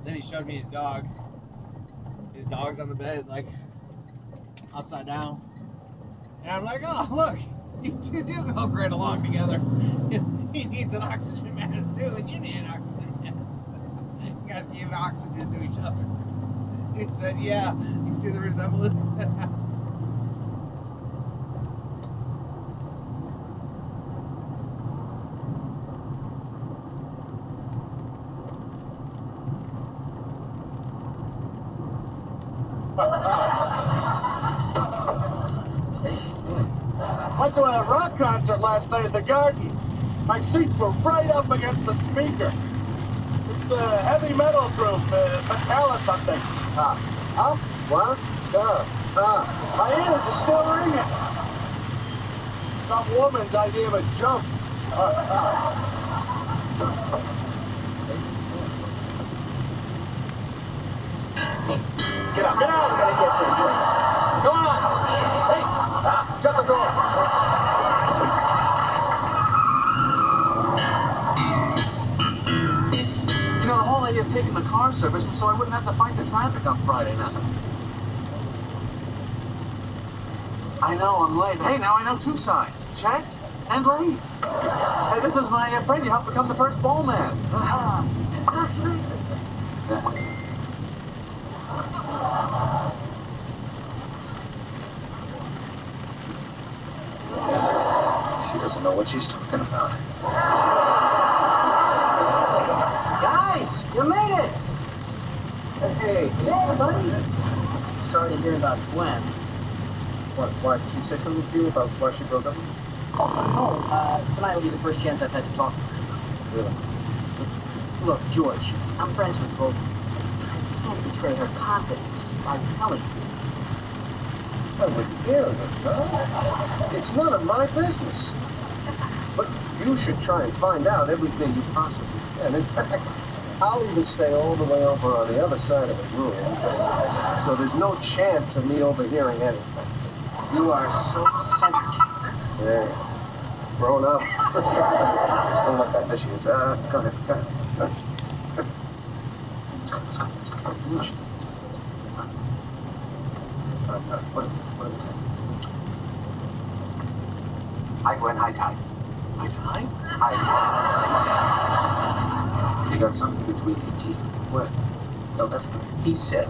Then he showed me his dog. His dog's on the bed, like, upside down. And I'm like, oh, look, you two do go great along together. He needs an oxygen mask, too, and you need an oxygen mask. You guys gave oxygen to each other. He said, yeah, you see the resemblance? Went to a rock concert last night at the Garden. My seats were right up against the speaker. It's a heavy metal group, Metallica something. What? My ears are still ringing. Some woman's idea of a jump. Get out, I'm gonna get this. Go on. Hey, shut the door. You know, the whole idea of taking the car service was so I wouldn't have to fight the traffic on Friday night. I know, I'm late. Hey, now I know two signs. Check and late. Hey, this is my friend. You helped become the first ball man. She doesn't know what she's talking about. Guys, you made it! Hey, buddy. Sorry to hear about Gwen. why did she say something to you about why she broke up with you? Tonight will be the first chance I've had to talk to her. Really? Look, George, I'm friends with both of you. I can't betray her confidence by telling you. I wouldn't care of it, huh? It's none of my business. But you should try and find out everything you possibly can. In fact, I'll even stay all the way over on the other side of the room, so there's no chance of me overhearing anything. You are so eccentric. Yeah, grown up. Don't let that issue. Go ahead. What is it? Hi, Gwen. Hi, Ty. High tide? Hi, Ty. You got something between your teeth? What? No, that's what he said.